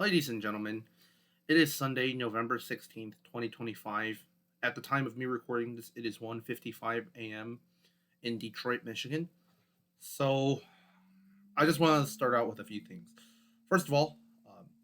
Ladies and gentlemen, it is Sunday, November 16th, 2025. At the time of me recording this, it is 1:55 a.m. in Detroit, Michigan. So, I just want to start out with a few things. First of all,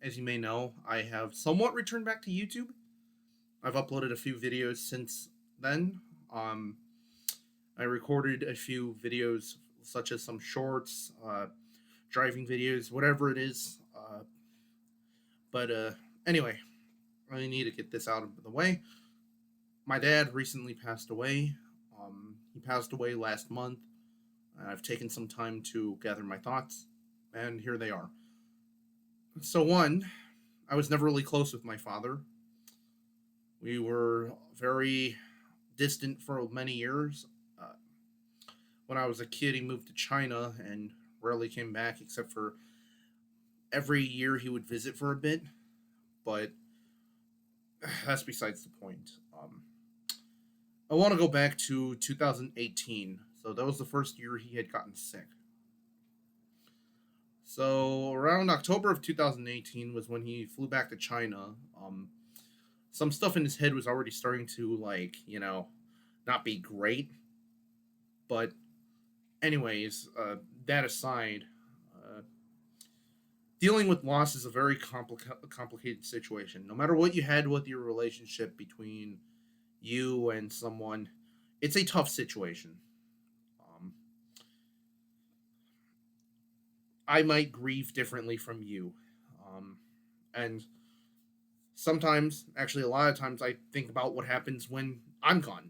as you may know, I have somewhat returned back to YouTube. I've uploaded a few videos since then. Um, I recorded a few videos, such as some shorts, driving videos, whatever it is. But anyway, I need to get this out of the way. My dad recently passed away. He passed away last month. I've taken some time to gather my thoughts, and here they are. So, one, I was never really close with my father. We were very distant for many years. Uh, when I was a kid, he moved to China and rarely came back, except for every year he would visit for a bit. But that's besides the point. I want to go back to 2018. So that was the first year he had gotten sick. So around October of 2018 was when he flew back to China. Some stuff in his head was already starting to not be great. But anyways, that aside, uh, dealing with loss is a very complicated situation. No matter what you had with your relationship between you and someone, it's a tough situation. Um, I might grieve differently from you. And sometimes, actually, a lot of times, I think about what happens when I'm gone.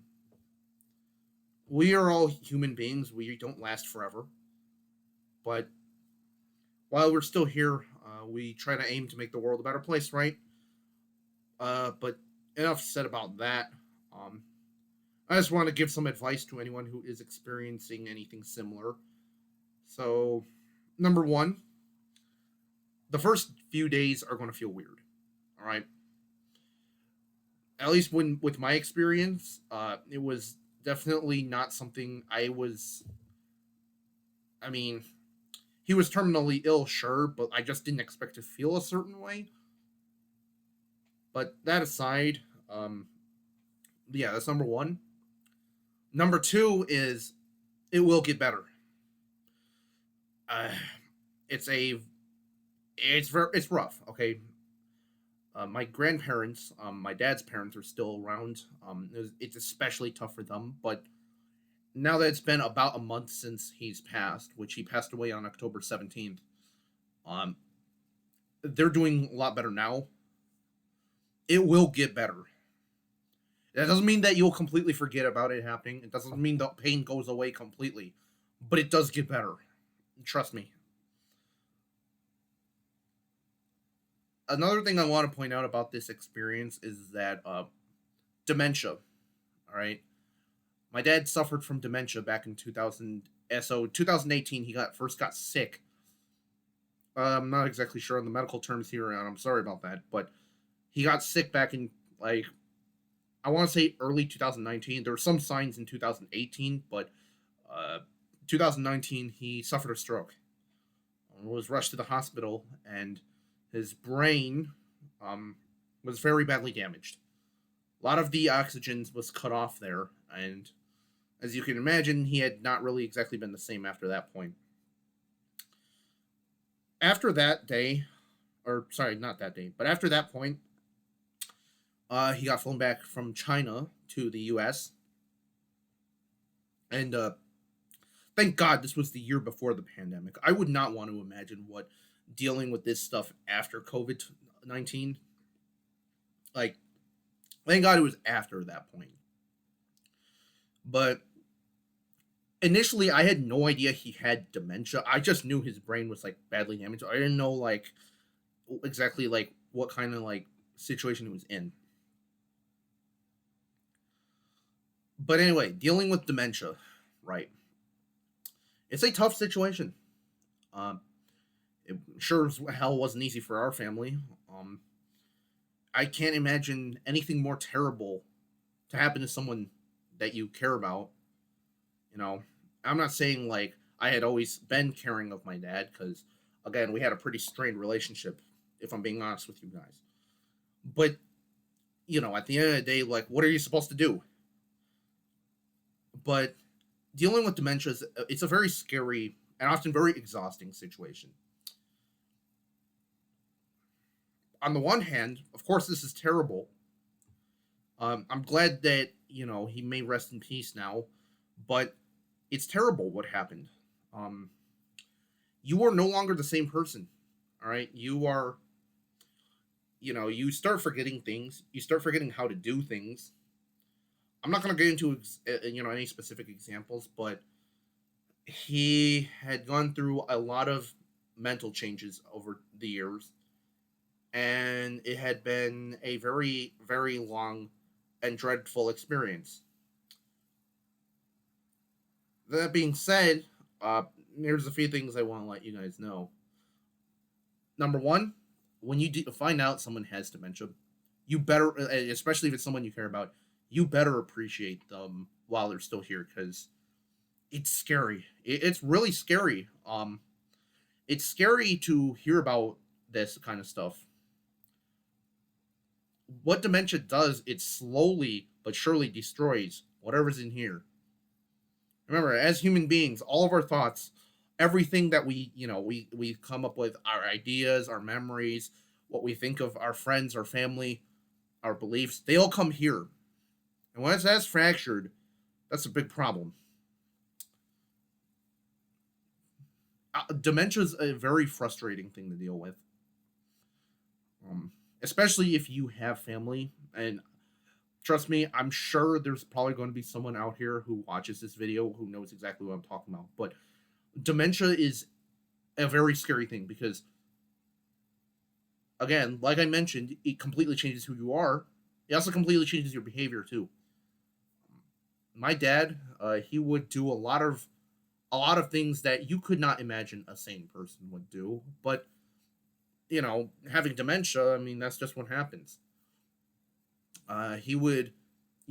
We are all human beings, we don't last forever. But while we're still here, we try to aim to make the world a better place, right? But enough said about that. Um, I just want to give some advice to anyone who is experiencing anything similar. So, number one, the first few days are going to feel weird. All right. At least when with my experience, it was definitely not something I was. I mean, he was terminally ill, sure, but I just didn't expect to feel a certain way. But that aside, yeah, that's number one. Number two is it will get better. Uh, it's a it's rough. Okay, my grandparents, my dad's parents are still around. It's especially tough for them. But now that it's been about a month since he's passed, which he passed away on October 17th, um, they're doing a lot better now. It will get better. That doesn't mean that you'll completely forget about it happening. It doesn't mean the pain goes away completely, but it does get better. Trust me. Another thing I want to point out about this experience is that dementia. All right, my dad suffered from dementia back in 2000. So 2018, he got sick. I'm not exactly sure on the medical terms here, and I'm sorry about that. But he got sick back in like I want to say early 2019. There were some signs in 2018, but uh, 2019 he suffered a stroke. Was rushed to the hospital, and his brain um, was very badly damaged. A lot of the oxygen was cut off there, and as you can imagine, he had not really exactly been the same after that point. After that day, or sorry, not that day, but after that point, he got flown back from China to the U.S. And thank God this was the year before the pandemic. I would not want to imagine what dealing with this stuff after COVID-19. Like, thank God it was after that point. But initially, I had no idea he had dementia. I just knew his brain was like badly damaged. I didn't know like exactly like what kind of like situation he was in. But anyway, dealing with dementia, right? It's a tough situation. Um, it sure as hell wasn't easy for our family. Um, I can't imagine anything more terrible to happen to someone that you care about. You know, I'm not saying like I had always been caring of my dad because, again, we had a pretty strained relationship. if I'm being honest with you guys. But, at the end of the day, like, what are you supposed to do? But dealing with dementia it's a very scary and often very exhausting situation. On the one hand, of course, this is terrible. I'm glad that he may rest in peace now, but it's terrible what happened. Um, you are no longer the same person. All right, you start forgetting things. You start forgetting how to do things. I'm not going to get into any specific examples, but he had gone through a lot of mental changes over the years, and it had been a very, very long and dreadful experience. That being said, uh, here's a few things I want to let you guys know. Number one, when you find out someone has dementia, you better, especially if it's someone you care about, you better appreciate them while they're still here because it's scary. It's really scary. It's scary to hear about this kind of stuff. What dementia does, it slowly but surely destroys whatever's in here. Remember, as human beings, all of our thoughts, everything that we come up with, our ideas, our memories, what we think of our friends, our family, our beliefs, they all come here. And once that's fractured, that's a big problem. Dementia is a very frustrating thing to deal with, especially if you have family. And trust me, I'm sure there's probably going to be someone out here who watches this video who knows exactly what I'm talking about. But dementia is a very scary thing because, again, like I mentioned, it completely changes who you are. It also completely changes your behavior too. My dad, he would do a lot of things that you could not imagine a sane person would do. But having dementia, I mean, that's just what happens. He would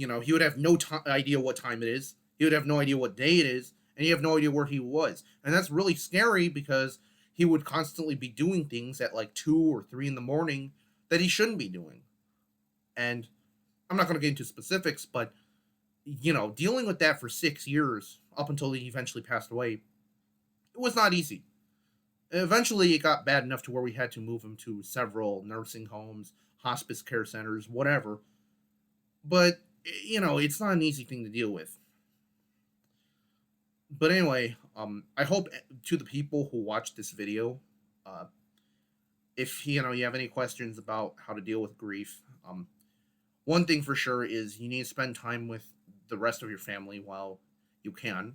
have no idea what time it is. He would have no idea what day it is, and he have no idea where he was. And that's really scary because he would constantly be doing things at like 2 or 3 in the morning that he shouldn't be doing. And I'm not going to get into specifics, but dealing with that for 6 years up until he eventually passed away, it was not easy. Eventually, it got bad enough to where we had to move him to several nursing homes, hospice care centers, whatever. But it's not an easy thing to deal with. But anyway, I hope to the people who watch this video, uh, if you have any questions about how to deal with grief, one thing for sure is you need to spend time with the rest of your family while you can.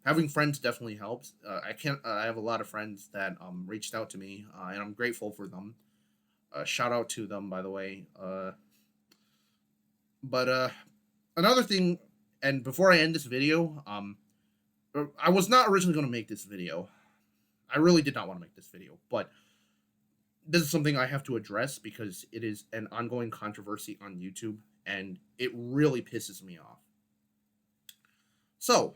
Having friends definitely helps. I can't. I have a lot of friends that reached out to me, and I'm grateful for them. Shout out to them, by the way. But another thing, and before I end this video, I was not originally going to make this video. I really did not want to make this video, but this is something I have to address because it is an ongoing controversy on YouTube, and it really pisses me off. So,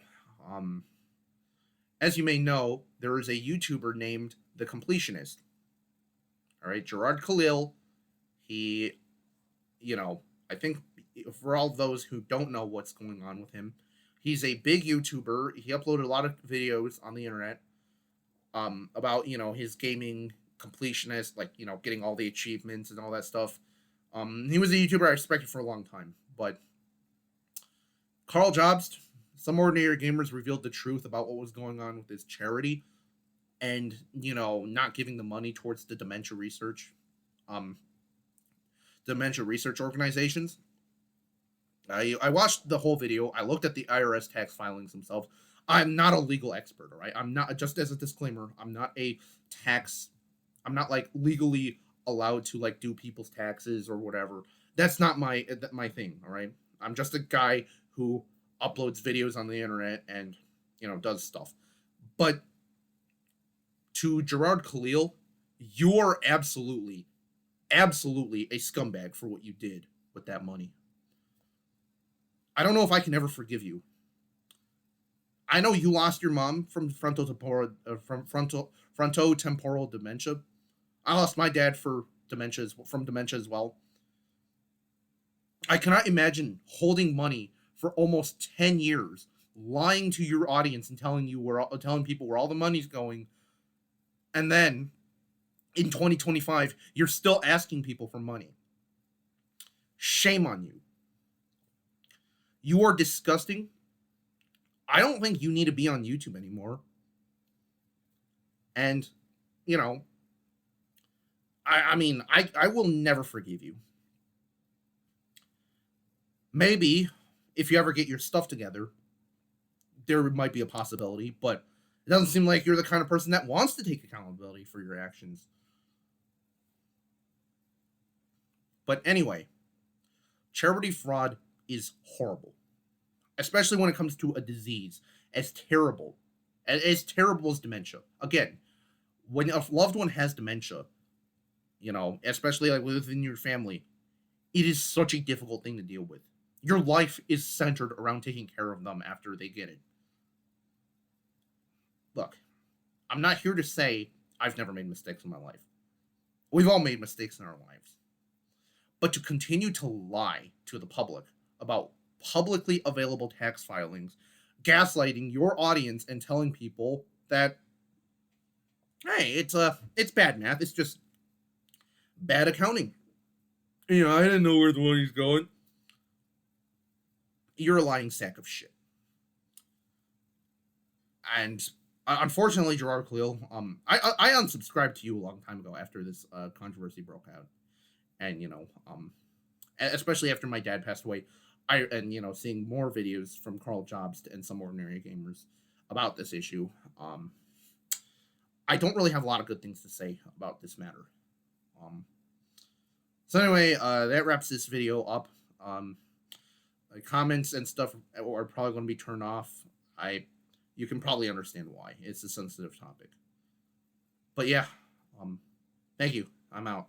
as you may know, there is a YouTuber named The Completionist. All right, Gerard Khalil. He, I think for all those who don't know what's going on with him, he's a big YouTuber. He uploaded a lot of videos on the internet about his gaming completionist, like getting all the achievements and all that stuff. He was a YouTuber I respected for a long time, but Carl Jobst, some ordinary gamers revealed the truth about what was going on with his charity, and not giving the money towards the um, dementia research organizations. I watched the whole video. I looked at the IRS tax filings themselves. I'm not a legal expert, all right? I'm not, just as a disclaimer, I'm not a tax, I'm not like legally allowed to like do people's taxes or whatever. That's not my thing, all right? I'm just a guy who uploads videos on the internet and does stuff. But to Gerard Khalil, you're absolutely a scumbag for what you did with that money. I don't know if I can ever forgive you. I know you lost your mom from frontotemporal dementia. I lost my dad from dementia as well. I cannot imagine holding money for almost 10 years, lying to your audience and telling people where all the money's going, and then in 2025 you're still asking people for money. Shame on you. You are disgusting. I don't think you need to be on YouTube anymore. And, you know, I will never forgive you. Maybe if you ever get your stuff together, there might be a possibility, but it doesn't seem like you're the kind of person that wants to take accountability for your actions. But anyway, charity fraud is horrible, especially when it comes to a disease as terrible as dementia. Again, when a loved one has dementia, especially like within your family, it is such a difficult thing to deal with. Your life is centered around taking care of them after they get it. Look, I'm not here to say I've never made mistakes in my life. We've all made mistakes in our lives. But to continue to lie to the public about publicly available tax filings, gaslighting your audience and telling people that, hey, it's bad math, it's just bad accounting. I didn't know where the money's going. You're a lying sack of shit. And unfortunately, Gerard Khalil, I unsubscribed to you a long time ago after this controversy broke out, and especially after my dad passed away, seeing more videos from Carl Jobs and some ordinary gamers about this issue. I don't really have a lot of good things to say about this matter. So anyway, that wraps this video up. Comments and stuff are probably going to be turned off. You can probably understand why. It's a sensitive topic. But yeah, thank you. I'm out.